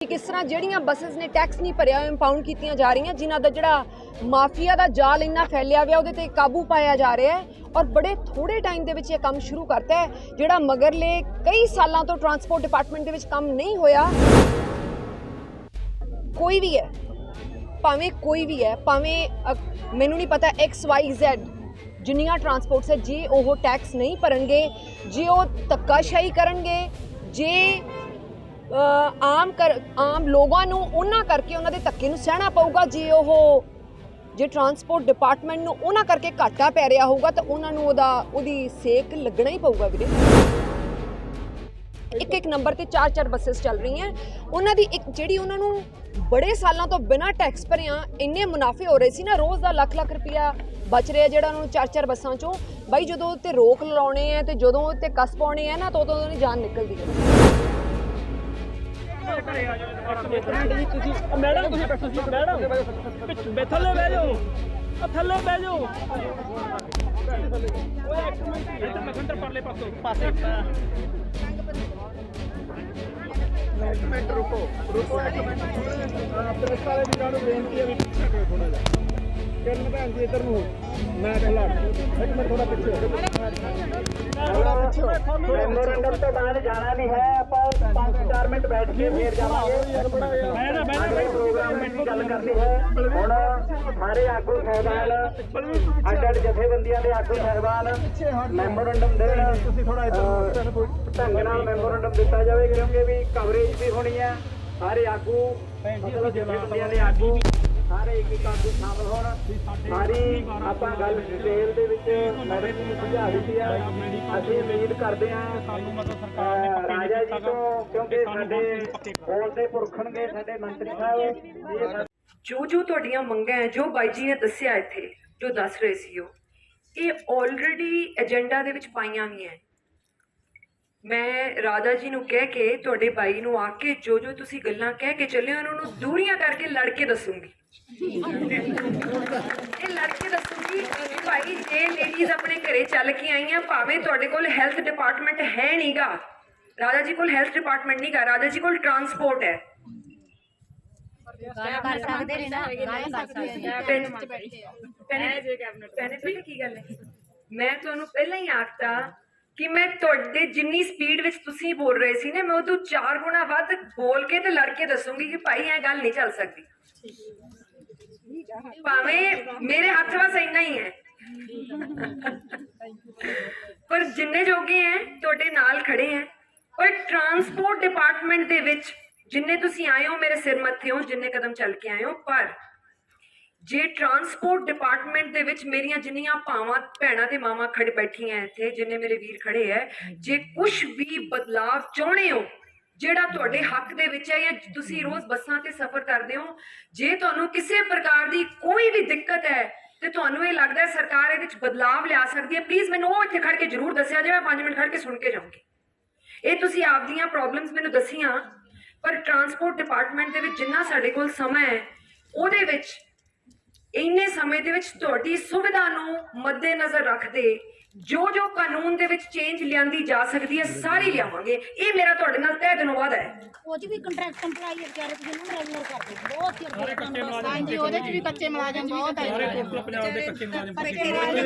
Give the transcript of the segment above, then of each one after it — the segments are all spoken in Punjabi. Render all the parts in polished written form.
किस तरह ਜਿਹੜੀਆਂ ਬੱਸਸ ਨੇ ਟੈਕਸ ਨਹੀਂ ਭਰਿਆ ਇੰਪਾਊਂਡ ਕੀਤੀਆਂ ਜਾ ਰਹੀਆਂ ਜਿਨ੍ਹਾਂ ਦਾ ਜਿਹੜਾ ਮਾਫੀਆ ਦਾ ਜਾਲ ਇੰਨਾ ਫੈਲਿਆ ਹੋਇਆ ਉਹਦੇ ਤੇ ਕਾਬੂ ਪਾਇਆ ਜਾ ਰਿਹਾ ਹੈ ਔਰ ਬੜੇ ਥੋੜੇ ਟਾਈਮ ਦੇ ਵਿੱਚ ਇਹ ਕੰਮ ਸ਼ੁਰੂ ਕਰਤਾ ਹੈ ਜਿਹੜਾ ਮਗਰਲੇ ਕਈ ਸਾਲਾਂ ਤੋਂ ਟਰਾਂਸਪੋਰਟ ਡਿਪਾਰਟਮੈਂਟ ਦੇ ਵਿੱਚ ਕੰਮ ਨਹੀਂ ਹੋਇਆ। ਕੋਈ ਵੀ ਹੈ ਭਾਵੇਂ ਕੋਈ ਵੀ ਹੈ ਭਾਵੇਂ ਮੈਨੂੰ ਨਹੀਂ ਪਤਾ XYZ ਜਿੰਨੀਆਂ ਟਰਾਂਸਪੋਰਟਸ ਹੈ ਜੇ ਉਹ ਟੈਕਸ ਨਹੀਂ ਭਰਨਗੇ ਜੇ ਉਹ ਧੱਕਾਸ਼ਾਹੀ ਕਰਨਗੇ ਜੇ ਆਮ ਲੋਕਾਂ ਨੂੰ ਉਹਨਾਂ ਕਰਕੇ ਉਹਨਾਂ ਦੇ ਧੱਕੇ ਨੂੰ ਸਹਿਣਾ ਪਊਗਾ ਜੇ ਟਰਾਂਸਪੋਰਟ ਡਿਪਾਰਟਮੈਂਟ ਨੂੰ ਉਹਨਾਂ ਕਰਕੇ ਘਾਟਾ ਪੈ ਰਿਹਾ ਹੋਊਗਾ ਤਾਂ ਉਹਨਾਂ ਨੂੰ ਉਹਦੀ ਸੇਕ ਲੱਗਣਾ ਹੀ ਪਊਗਾ ਵੀਰੇ। ਇੱਕ ਨੰਬਰ ਤੇ 4 ਬੱਸਸ ਚੱਲ ਰਹੀਆਂ ਉਹਨਾਂ ਦੀ ਇੱਕ ਜਿਹੜੀ ਉਹਨਾਂ ਨੂੰ ਬੜੇ ਸਾਲਾਂ ਤੋਂ ਬਿਨਾਂ ਟੈਕਸ ਭਰਿਆ ਇੰਨੇ ਮੁਨਾਫੇ ਹੋ ਰਹੇ ਸੀ ਨਾ ਰੋਜ਼ ਦਾ ਲੱਖ ਰੁਪਇਆ ਬਚ ਰਿਹਾ ਜਿਹੜਾ ਉਹਨਾਂ ਨੂੰ 4 ਬੱਸਾਂ ਚੋਂ ਬਾਈ ਜਦੋਂ ਉੱਤੇ ਰੋਕ ਲਾਉਣੇ ਆ ਤੇ ਜਦੋਂ ਉੱਤੇ ਕਸ ਪਾਉਣੇ ਆ ਨਾ ਤਾਂ ਉਦੋਂ ਦੀ ਜਾਨ ਨਿਕਲਦੀ ਹੈ। ਮੈਡਮ ਤੁਸੀਂ ਬੈਠੋ ਸੀ ਮੈਡਮ ਥੱਲੇ ਬਹਿ ਜਾਓ ਥੱਲੇ ਬਹਿ ਜਾਓ ਓਏ ਇੱਕ ਮਿੰਟ ਇੱਧਰ ਮਖੰਦਰ ਪਰਲੇ ਪਾਸੇ ਇੱਕ ਮਿੰਟ ਰੁਕੋ ਇੱਕ ਮਿੰਟ ਪ੍ਰੈਸ ਵਾਲੇ ਵੀਰਾਂ ਨੂੰ ਬੇਨਤੀ ਹੈ ਵੀ ਪਿੱਛੇ ਥੋੜਾ ਜਿਹਾ ਕਰਨ ਭੈਣ ਜੀ ਇੱਧਰ ਨੂੰ ਮੈਂ ਇਕੱਲਾ ਇੱਕ ਮਿੰਟ ਥੋੜਾ ਪਿੱਛੇ ਮੈਮੋਰੰਡਮ ਤੋਂ ਬਾਅਦ ਜਾਣਾ ਵੀ ਹੈ ਆਪਾਂ 5-4 ਮਿੰਟ ਬੈਠ ਕੇ ਫੇਰ ਜਾਵਾਂਗੇ ਪ੍ਰੋਗਰਾਮ ਦੀ ਗੱਲ ਕਰਨੀ ਹੈ। ਹੁਣ ਸਾਰੇ ਆਗੂ ਸਾਹਿਬਾਨ ਅੱਡ ਜਥੇਬੰਦੀਆਂ ਦੇ ਆਗੂ ਸਾਹਿਬਾਨ ਮੈਮੋਰੰਡਮ ਦੇਣ ਤੁਸੀਂ ਥੋੜਾ ਇੱਧਰ ਢੰਗ ਨਾਲ ਮੈਮੋਰੰਡਮ ਦਿੱਤਾ ਜਾਵੇ ਕਿਉਂਕਿ ਵੀ ਕਵਰੇਜ ਵੀ ਹੋਣੀ ਹੈ। ਸਾਰੇ ਆਗੂ ਜਥੇਬੰਦੀਆਂ ਦੇ ਆਗੂ ਸਾਰੇ ਇੱਕ ਆਗੂ ਸ਼ਾਮਲ ਹੋਣ। ਸਾਰੀ ਆਪਾਂ ਗੱਲ ਡਿਟੇਲ ਦੇ ਵਿੱਚ ਮੈਡਮ ਨੂੰ ਸੁਝਾਅ ਦਿੱਤੀ ਹੈ। ਅਸੀਂ ਉਮੀਦ ਕਰਦੇ ਹਾਂ ਰਾਜਾ ਜੀ ਤੋਂ ਕਿਉਂਕਿ ਸਾਡੇ ਬੋਲਦੇ ਪੁਰਖਣਗੇ ਸਾਡੇ ਮੰਤਰੀ ਸਾਹਿਬ ਜੋ ਤੁਹਾਡੀਆਂ ਮੰਗਾਂ ਹੈ ਜੋ ਬਾਈ ਜੀ ਨੇ ਦੱਸਿਆ ਇੱਥੇ ਜੋ ਦੱਸ ਰਹੇ ਸੀ ਇਹ ਆਲਰੇਡੀ ਏਜੰਡਾ ਦੇ ਵਿੱਚ ਪਾਈਆਂ ਹੋਈਆਂ। ਮੈਂ ਰਾਜਾ ਜੀ ਨੂੰ ਕਹਿ ਕੇ ਤੁਹਾਡੇ ਬਾਈ ਨੂੰ ਆ ਕੇ ਜੋ ਤੁਸੀਂ ਗੱਲਾਂ ਕਹਿ ਕੇ ਚੱਲੇ ਉਹਨਾਂ ਨੂੰ ਦੂਰੀਆਂ ਕਰਕੇ ਲੜ ਕੇ ਦੱਸੂਗੀ। ਇਹ ਲੜ ਕੇ ਦੱਸੂਗੀ ਭਾਈ ਜੇ ਲੇਡੀਜ਼ ਆਪਣੇ ਘਰੇ ਚੱਲ ਕੇ ਆਈਆਂ ਭਾਵੇਂ ਤੁਹਾਡੇ ਕੋਲ ਹੈਲਥ ਡਿਪਾਰਟਮੈਂਟ ਹੈ ਨਹੀਂਗਾ ਰਾਜਾ ਜੀ ਕੋਲ ਹੈਲਥ ਡਿਪਾਰਟਮੈਂਟ ਨਹੀਂਗਾ ਰਾਜਾ ਜੀ ਕੋਲ ਟਰਾਂਸਪੋਰਟ ਹੈ। ਕੀ ਗੱਲ ਹੈ ਮੈਂ ਤੁਹਾਨੂੰ ਪਹਿਲਾਂ ਹੀ ਆਖਤਾ ਕਿ ਮੈਂ ਤੁਹਾਡੇ ਜਿੰਨੀ ਸਪੀਡ ਵਿੱਚ ਤੁਸੀਂ ਬੋਲ ਰਹੇ ਸੀ ਨਾ ਮੈਂ ਉਹ ਤੋਂ 4 ਗੁਣਾ ਵੱਧ ਬੋਲ ਕੇ ਤੇ ਲੜ ਕੇ ਦੱਸੂਗੀ ਕਿ ਭਾਈ ਇਹ ਗੱਲ ਨਹੀਂ ਚੱਲ ਸਕਦੀ ਭਾਵੇਂ ਮੇਰੇ ਹੱਥ ਵਸ ਇੰਨਾ ਹੀ ਹੈ ਪਰ ਜਿੰਨੇ ਜੋਗੇ ਹੈ ਤੁਹਾਡੇ ਨਾਲ ਖੜੇ ਹੈ। ਪਰ ਟਰਾਂਸਪੋਰਟ ਡਿਪਾਰਟਮੈਂਟ ਦੇ ਵਿੱਚ ਜਿੰਨੇ ਤੁਸੀਂ ਆਏ ਹੋ ਮੇਰੇ ਸਿਰ ਮੱਥੇ ਹੋ ਜਿੰਨੇ ਕਦਮ ਚੱਲ ਕੇ ਆਏ ਹੋ ਪਰ ਜੇ ਟਰਾਂਸਪੋਰਟ ਡਿਪਾਰਟਮੈਂਟ ਦੇ ਵਿੱਚ ਮੇਰੀਆਂ ਜਿੰਨੀਆਂ ਭਾਵਾਂ ਭੈਣਾਂ ਤੇ ਮਾਵਾਂ ਖੜੇ ਬੈਠੀਆਂ ਇੱਥੇ ਜਿੰਨੇ ਮੇਰੇ ਵੀਰ ਖੜੇ ਹੈ ਜੇ ਕੁਝ ਵੀ ਬਦਲਾਵ ਚਾਹੁੰਦੇ ਹੋ ਜਿਹੜਾ ਤੁਹਾਡੇ ਹੱਕ ਦੇ ਵਿੱਚ ਹੈ ਜਾਂ ਤੁਸੀਂ ਰੋਜ਼ ਬੱਸਾਂ ਤੇ ਸਫ਼ਰ ਕਰਦੇ ਹੋ ਜੇ ਤੁਹਾਨੂੰ ਕਿਸੇ ਪ੍ਰਕਾਰ ਦੀ ਕੋਈ ਵੀ ਦਿੱਕਤ ਹੈ ਤੇ ਤੁਹਾਨੂੰ ਇਹ ਲੱਗਦਾ ਹੈ ਸਰਕਾਰ ਇਹਦੇ ਵਿੱਚ ਬਦਲਾਵ ਲਿਆ ਸਕਦੀ ਹੈ ਪਲੀਜ਼ ਮੈਨੂੰ ਉਹ ਇੱਥੇ ਖੜ ਕੇ ਜ਼ਰੂਰ ਦੱਸਿਆ ਜੇ ਮੈਂ 5 ਮਿੰਟ ਖੜ ਕੇ ਸੁਣ ਕੇ ਜਾਊਂਗੀ। ਇਹ ਤੁਸੀਂ ਆਪਦੀਆਂ ਪ੍ਰੋਬਲਮਸ ਮੈਨੂੰ ਦੱਸੀਆਂ ਪਰ ਟਰਾਂਸਪੋਰਟ ਡਿਪਾਰਟਮੈਂਟ ਦੇ ਵਿੱਚ ਜਿੰਨਾ ਸਾਡੇ ਕੋਲ ਸਮਾਂ ਹੈ ਉਹਦੇ ਵਿੱਚ ਇੰਨੇ ਸਮੇਂ ਦੇ ਵਿੱਚ ਤੁਹਾਡੀ ਸੁਵਿਧਾ ਨੂੰ ਮੱਦੇਨਜ਼ਰ ਰੱਖਦੇ ਜੋ ਕਾਨੂੰਨ ਦੇ ਵਿੱਚ ਚੇਂਜ ਲਿਆਂਦੀ ਜਾ ਸਕਦੀ ਹੈ ਸਾਰੀ ਲਿਆਵਾਂਗੇ। ਇਹ ਮੇਰਾ ਤੁਹਾਡੇ ਨਾਲ ਤਹਿ ਦਿਲੋਂ ਵਾਅਦਾ ਹੈ। ਉਹ ਚ ਵੀ ਕੰਟਰੈਕਟ ਇੰਪਲਾਈ ਵਿਚਾਰੇ ਤੁਸੀਂ ਨੂੰ ਰੈਗੂਲਰ ਕਰਦੇ ਬਹੁਤ ਚਿਰ ਹਾਂਜੀ ਉਹਦੇ ਚ ਵੀ ਕੱਚੇ ਮੁਲਾਜ਼ਮ ਬਹੁਤ ਹੈ ਪੰਜਾਬ ਦੇ ਕੱਚੇ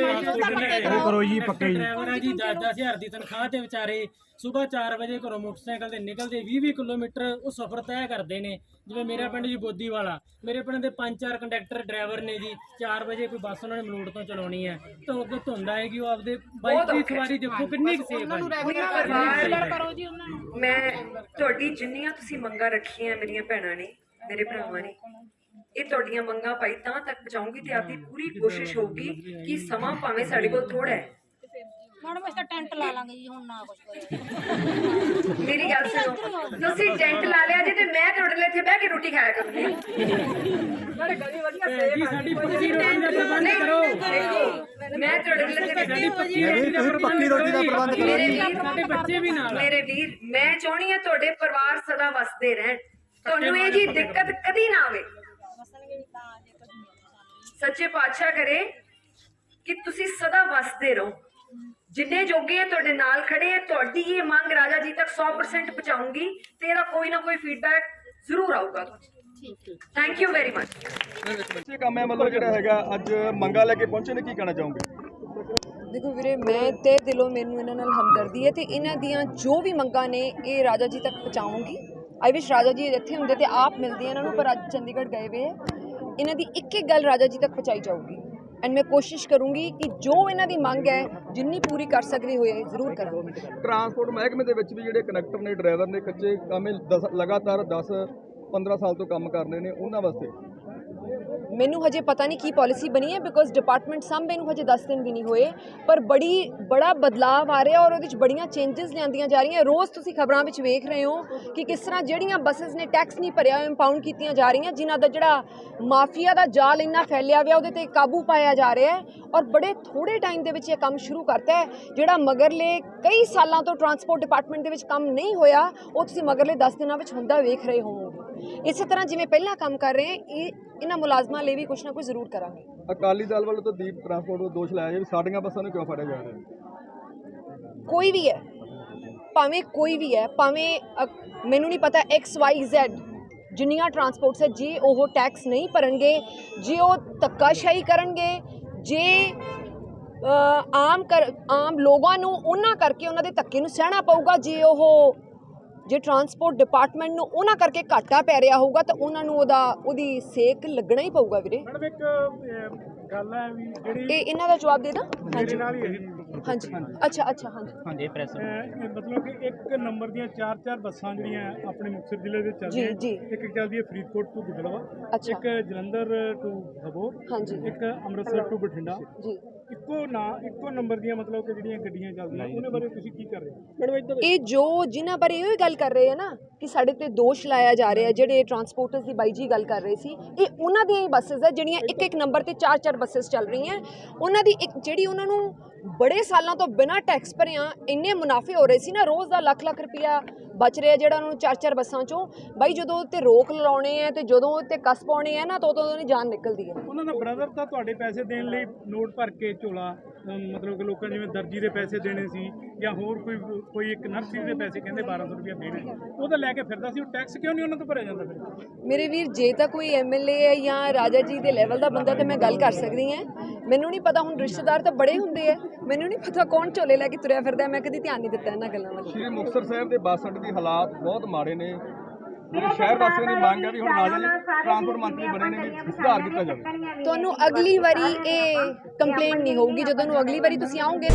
ਕਰੋ ਜੀ ਪੱਕੇ ਜੀ ਡਰਾਈਵਰ ਹੈ ਜੀ 10,000 ਦੀ ਤਨਖਾਹ ਤੇ ਵਿਚਾਰੇ ਸੁਬਾਹ 4 ਵਜੇ ਘਰੋਂ ਮੋਟਰਸਾਈਕਲ ਤੇ ਨਿਕਲਦੇ 20 ਕਿਲੋਮੀਟਰ ਉਹ ਸਫ਼ਰ ਤੈਅ ਕਰਦੇ ਨੇ। ਜਿਵੇਂ ਮੇਰਾ ਪਿੰਡ ਜੀ ਬੋਦੀ ਵਾਲਾ ਮੇਰੇ ਪਿੰਡ ਦੇ 5-4 ਕੰਡਕਟਰ ਡਰਾਈਵਰ ਨੇ ਜੀ 4 ਵਜੇ ਕੋਈ ਬੱਸ ਉਹਨਾਂ ਨੇ ਮਲੋੜ ਤੋਂ ਚਲਾਉਣੀ ਹੈ ਤਾਂ ਅੱਗੇ ਧੁੰਦ ਆਏਗੀ ਉਹ ਆਪਦੇ ਬਾਈਕ ਦੀ ਸਵਾਰੀ ਦੇਖੋ ਕਿੰਨੀ ਕੁ ਸੇਫ ਹੈ। ਮੈਂ ਤੁਹਾਡੀ ਜਿੰਨੀਆਂ ਤੁਸੀਂ ਮੰਗਾਂ ਰੱਖੀਆਂ ਮੇਰੀਆਂ ਭੈਣਾਂ ਨੇ ਮੇਰੇ ਭਰਾਵਾਂ ਨੇ ਇਹ ਤੁਹਾਡੀਆਂ ਮੰਗਾਂ ਭਾਈ ਤਾਂ ਤੱਕ ਪਹੁੰਚਾਉਂਗੀ ਤੇ ਆਪਦੀ ਪੂਰੀ ਕੋਸ਼ਿਸ਼ ਹੋਊਗੀ ਕਿ ਸਮਾਂ ਭਾਵੇਂ ਸਾਡੇ ਕੋਲ ਥੋੜਾ ਹੈ ਮੈਡਮ ਅਸੀਂ ਤਾਂ ਟੈਂਟ ਲਾ ਲਾਂਗੇ ਜੀ ਹੁਣ ਨਾ ਕੁਝ ਮੇਰੀ ਗੱਲ ਸੁਣੋ ਤੁਸੀਂ ਟੈਂਟ ਲਾ ਲਿਆ ਜੇ ਤੇ ਮੈਂ ਤੁਹਾਡੇ ਲਈ ਇੱਥੇ ਬਹਿ ਕੇ ਰੋਟੀ ਖਾਇਆ ਕਰੂੰਗੀ। ਜੀ ਸਾਡੀ ਪੱਕੀ ਰੋਟੀ ਦਾ ਪ੍ਰਬੰਧ ਕਰੋ ਮੈਂ ਤੁਹਾਡੇ ਲਈ ਸਾਡੀ ਪੱਕੀ ਰੋਟੀ ਦਾ ਪ੍ਰਬੰਧ ਕਰੋ ਸਾਡੇ ਬੱਚੇ ਵੀ ਨਾਲ ਮੇਰੇ ਵੀਰ ਮੈਂ ਚਾਹੁੰਦੀ ਹਾਂ ਤੁਹਾਡੇ ਪਰਿਵਾਰ ਸਦਾ ਵਸਦੇ ਰਹਿਣ ਤੁਹਾਨੂੰ ਇਹ ਜੀ ਦਿੱਕਤ ਕਦੀ ਨਾ ਆਵੇ। ਸੱਚੇ ਪਾਤਸ਼ਾਹ ਕਰੇ ਕਿ ਤੁਸੀਂ ਸਦਾ ਵਸਦੇ ਰਹੋ जिन्ने जोगे है तुहाडे नाल खड़े है, तुहाडी ये मंग राजा जी तक 100% पहुंचाऊंगी ते इहदा कोई ना कोई फीडबैक ਜ਼ਰੂਰ ਆਊਗਾ। Thank you very much. ਇਹ ਕੰਮ ਹੈ ਮਤਲਬ ਜਿਹੜਾ ਹੈਗਾ ਅੱਜ ਮੰਗਾ ਲੈ ਕੇ ਪਹੁੰਚੇ ਨੇ, ਕੀ ਕਹਿਣਾ ਚਾਹੋਗੇ? ਦੇਖੋ ਵੀਰੇ, ਮੈਂ ਤੇ ਦਿਲੋਂ ਮੈਨੂੰ ਇਹਨਾਂ ਨਾਲ ਹਮਦਰਦੀ ਹੈ ਤੇ ਇਹਨਾਂ ਦੀਆਂ ਜੋ ਵੀ ਮੰਗਾਂ ਨੇ ਇਹ ਰਾਜਾ ਜੀ ਤੱਕ ਪਹੁੰਚਾਊਂਗੀ। ਆਈ ਵਿਸ਼ ਰਾਜਾ ਜੀ ਇੱਥੇ ਹੁੰਦੇ ਤੇ ਆਪ ਮਿਲਦੀ ਇਹਨਾਂ ਨੂੰ, ਪਰ ਅੱਜ ਚੰਡੀਗੜ੍ਹ ਗਏ ਵੇ ਹੈ। ਇਹਨਾਂ ਦੀ ਇੱਕ ਇੱਕ ਗੱਲ ਰਾਜਾ ਜੀ ਤੱਕ ਪਹੁੰਚਾਈ ਜਾਊਗੀ ਐਂਡ ਮੈਂ ਕੋਸ਼ਿਸ਼ ਕਰੂੰਗੀ ਕਿ ਜੋ ਇਹਨਾਂ ਦੀ ਮੰਗ ਹੈ ਜਿੰਨੀ ਪੂਰੀ ਕਰ ਸਕਦੀ ਹੋਏ ਜ਼ਰੂਰ ਕਰਾਂਗੇ। ਟਰਾਂਸਪੋਰਟ ਮਹਿਕਮੇ ਦੇ ਵਿੱਚ ਵੀ ਜਿਹੜੇ ਕੰਡਕਟਰ ਨੇ, ਡਰਾਈਵਰ ਨੇ, ਕੱਚੇ ਕੰਮ ਲਗਾਤਾਰ 10-15 ਸਾਲ ਤੋਂ ਕੰਮ ਕਰ ਰਹੇ ਨੇ, ਉਹਨਾਂ ਵਾਸਤੇ ਮੈਨੂੰ ਹਜੇ ਪਤਾ ਨਹੀਂ ਕੀ ਪਾਲਿਸੀ ਬਣੀ ਹੈ, ਬਿਕੋਜ਼ ਡਿਪਾਰਟਮੈਂਟ ਸਾਂਭੇ ਨੂੰ ਹਜੇ 10 ਦਿਨ ਵੀ ਨਹੀਂ ਹੋਏ, ਪਰ ਬੜਾ ਬਦਲਾਅ ਆ ਰਿਹਾ ਔਰ ਉਹਦੇ ਵਿੱਚ ਬੜੀਆਂ ਚੇਂਜਸ ਲਿਆਂਦੀਆਂ ਜਾ ਰਹੀਆਂ। ਰੋਜ਼ ਤੁਸੀਂ ਖਬਰਾਂ ਵਿੱਚ ਵੇਖ ਰਹੇ ਹੋ ਕਿ ਕਿਸ ਤਰ੍ਹਾਂ ਜਿਹੜੀਆਂ ਬੱਸਸ ਨੇ ਟੈਕਸ ਨਹੀਂ ਭਰਿਆ, ਇੰਪਾਊਂਡ ਕੀਤੀਆਂ ਜਾ ਰਹੀਆਂ, ਜਿਨ੍ਹਾਂ ਦਾ ਜਿਹੜਾ ਮਾਫੀਆ ਦਾ ਜਾਲ ਇੰਨਾ ਫੈਲਿਆ ਹੋਇਆ ਉਹਦੇ ਤੇ ਕਾਬੂ ਪਾਇਆ ਜਾ ਰਿਹਾ ਹੈ ਔਰ ਬੜੇ ਥੋੜੇ ਟਾਈਮ ਦੇ ਵਿੱਚ ਇਹ ਕੰਮ ਸ਼ੁਰੂ ਕਰਤਾ ਹੈ। ਜਿਹੜਾ ਮਗਰਲੇ ਕਈ ਸਾਲਾਂ ਤੋਂ ਟਰਾਂਸਪੋਰਟ ਡਿਪਾਰਟਮੈਂਟ ਦੇ ਵਿੱਚ ਕੰਮ ਨਹੀਂ ਹੋਇਆ, ਉਹ ਤੁਸੀਂ ਮਗਰਲੇ 10 ਦਿਨਾਂ ਵਿੱਚ ਹੁੰਦਾ ਵੇਖ ਰਹੇ ਹੋਵੋਗੇ। ਇਸੇ ਤਰ੍ਹਾਂ ਜਿਵੇਂ ਪਹਿਲਾਂ ਕੰਮ ਕਰ ਰਹੇ ਹਾਂ, ਇਹਨਾਂ ਮੁਲਾਜ਼ਮਾਂ ਲਈ ਵੀ ਕੁਛ ਨਾ ਕੁਛ ਜ਼ਰੂਰ ਕਰਾਂਗੇ। ਅਕਾਲੀ ਦਲ ਵੱਲੋਂ ਤਾਂ ਦੀਪ ਟਰਾਂਸਪੋਰਟ ਨੂੰ ਦੋਸ਼ ਲਾਇਆ ਵੀ ਸਾਡੀਆਂ ਬੱਸਾਂ ਨੂੰ ਕਿਉਂ ਫੜਿਆ ਜਾ ਰਿਹਾ? ਕੋਈ ਵੀ ਹੈ, ਭਾਵੇਂ ਕੋਈ ਵੀ ਹੈ, ਭਾਵੇਂ ਮੈਨੂੰ ਨਹੀਂ ਪਤਾ XYZ ਜਿੰਨੀਆਂ ਟਰਾਂਸਪੋਰਟਸ ਹੈ, ਜੇ ਉਹ ਟੈਕਸ ਨਹੀਂ ਭਰਨਗੇ, ਜੇ ਉਹ ਧੱਕਾਸ਼ਾਹੀ ਕਰਨਗੇ, ਜੇ ਆਮ ਲੋਕਾਂ ਨੂੰ ਉਹਨਾਂ ਕਰਕੇ ਉਹਨਾਂ ਦੇ ਧੱਕੇ ਨੂੰ ਸਹਿਣਾ ਪਊਗਾ, ਜੇ ਟਰਾਂਸਪੋਰਟ ਡਿਪਾਰਟਮੈਂਟ ਨੂੰ ਉਹਨਾਂ ਕਰਕੇ ਘਾਟਾ ਪੈ ਰਿਹਾ ਹੋਊਗਾ ਤਾਂ ਉਹਨਾਂ ਨੂੰ ਉਹਦੀ ਸੇਕ ਲੱਗਣਾ ਹੀ ਪਊਗਾ ਵੀਰੇ। ਮੈਡਮ ਇੱਕ ਗੱਲ ਹੈ ਵੀ ਜਿਹੜੀ ਇਹ ਇਹਨਾਂ ਦਾ ਜਵਾਬ ਦੇ ਦਾਂ? ਹਾਂਜੀ ਨਾਲ ਹੀ ਹਾਂਜੀ, ਅੱਛਾ ਹਾਂਜੀ ਮਤਲਬ ਕਿ ਇੱਕ ਨੰਬਰ ਦੀਆਂ 4-4 ਬੱਸਾਂ ਜਿਹੜੀਆਂ ਆਪਣੇ ਮੁਕਤਸਰ ਜ਼ਿਲ੍ਹੇ ਵਿੱਚ ਚੱਲਦੀਆਂ, ਇੱਕ ਚੱਲਦੀ ਹੈ ਫਰੀਦਕੋਟ ਤੋਂ ਗਿੱਦੜਵਾ, ਇੱਕ ਜਲੰਧਰ ਟੂ ਹਬੋਰ, ਇੱਕ ਅੰਮ੍ਰਿਤਸਰ ਟੂ ਬਠਿੰਡਾ ਜੀ। ਇੱਕੋ ਨੰਬਰ ਦੀਆਂ ਮਤਲਬ ਕਿ ਜਿਹੜੀਆਂ ਗੱਡੀਆਂ ਚੱਲਦੀਆਂ, ਉਹਨਾਂ ਬਾਰੇ ਤੁਸੀਂ ਕੀ ਕਰ ਰਹੇ ਹੋ? ਇਹ ਜਿਨ੍ਹਾਂ ਬਾਰੇ ਇਹ ਗੱਲ ਕਰ ਰਹੇ ਆ ਨਾ ਕਿ ਸਾਡੇ ਤੇ ਦੋਸ਼ ਲਾਇਆ ਜਾ ਰਿਹਾ, ਜਿਹੜੇ ਟਰਾਂਸਪੋਰਟਰਸ ਦੀ ਬਾਈ ਜੀ ਗੱਲ ਕਰ ਰਹੇ ਸੀ, ਇਹ ਉਹਨਾਂ ਦੀਆਂ ਹੀ ਬੱਸਸ ਹੈ ਜਿਹੜੀਆਂ ਇੱਕ ਨੰਬਰ ਤੇ 4-4 ਬੱਸਸ ਚੱਲ ਰਹੀਆਂ। ਉਹਨਾਂ ਦੀ ਜਿਹੜੀ ਉਹਨਾਂ ਨੂੰ ਬੜੇ ਸਾਲਾਂ ਤੋਂ ਬਿਨਾਂ ਟੈਕਸ ਭਰਿਆ ਇੰਨੇ ਮੁਨਾਫੇ ਹੋ ਰਹੇ ਸੀ ਨਾ, ਰੋਜ਼ ਦਾ ਲੱਖ ਰੁਪਇਆ ਬਚ ਰਿਹਾ, ਜਿਹੜਾ ਉਹਨਾਂ ਨੂੰ 4-4 ਬੱਸਾਂ ਚੋਂ ਬਾਈ ਜਦੋਂ ਉੱਤੇ ਰੋਕ ਲਾਉਣੇ ਆ ਤੇ ਜਦੋਂ ਉੱਤੇ ਕਸ ਪਾਉਣੇ ਆ ਨਾ, ਤਾਂ ਉਦੋਂ ਦੀ ਜਾਨ ਨਿਕਲਦੀ ਹੈ। ਉਹਨਾਂ ਦਾ ਬ੍ਰਦਰ ਤਾਂ ਤੁਹਾਡੇ ਪੈਸੇ ਦੇਣ ਲਈ ਨੋਟ ਭਰ ਕੇ ਝੋਲਾ, ਮਤਲਬ ਕਿ ਲੋਕਾਂ ਜਿਵੇਂ ਦਰਜੀ ਦੇ ਪੈਸੇ ਦੇਣੇ ਸੀ ਜਾਂ ਹੋਰ ਕੋਈ ਇੱਕ ਨਰਸਰੀ ਦੇ ਪੈਸੇ ਕਹਿੰਦੇ 1200 ਰੁਪਇਆ ਦੇਣੇ, ਉਹਦਾ ਲੈ ਕੇ ਫਿਰਦਾ ਸੀ। ਉਹ ਟੈਕਸ ਕਿਉਂ ਨਹੀਂ ਉਹਨਾਂ ਤੋਂ ਭਰਿਆ ਜਾਂਦਾ? ਫਿਰ ਮੇਰੇ ਵੀਰ, ਜੇ ਤਾਂ ਕੋਈ MLA ਹੈ ਜਾਂ ਰਾਜਾ ਜੀ ਦੇ ਲੈਵਲ ਦਾ ਬੰਦਾ ਤਾਂ ਮੈਂ ਗੱਲ ਕਰ ਸਕਦੀ ਹਾਂ। ਮੈਨੂੰ ਨਹੀਂ ਪਤਾ, ਹੁਣ ਰਿਸ਼ਤੇਦਾਰ ਤਾਂ ਬੜੇ ਹੁੰਦੇ ਆ, ਮੈਨੂੰ ਨਹੀਂ ਪਤਾ ਕੌਣ ਝੋਲੇ ਲੈ ਕੇ ਤੁਰਿਆ ਫਿਰਦਾ। ਮੈਂ ਕਦੀ ਧਿਆਨ ਨਹੀਂ ਦਿੱਤਾ ਇਹਨਾਂ ਗੱਲਾਂ ਵੱਲ। ਸ਼੍ਰੀ ਮੁਕਤਸਰ ਸਾਹਿਬ ਦੇ ਬੱਸ ਅੱਡੇ ਦੇ ਹਾਲਾਤ ਬਹੁਤ ਮਾੜੇ ਨੇ। ਸ਼ਹਿਰ ਵਾਸੀਆਂ ਦੀ ਮੰਗ ਹੈ ਵੀ ਹੁਣ ਨਾਜ਼ਲ ਟਰਾਂਸਪੋਰਟ ਮੰਤਰੀ ਬਣੇ ਨੇ ਵੀ ਸੁਧਾਰ ਕੀਤਾ ਜਾਵੇ। ਤੁਹਾਨੂੰ ਅਗਲੀ ਵਾਰੀ ਇਹ ਕੰਪਲੇਂਟ ਨਹੀਂ ਹੋਊਗੀ, ਜਦੋਂ ਨੂੰ ਅਗਲੀ ਵਾਰੀ ਤੁਸੀਂ ਆਓਗੇ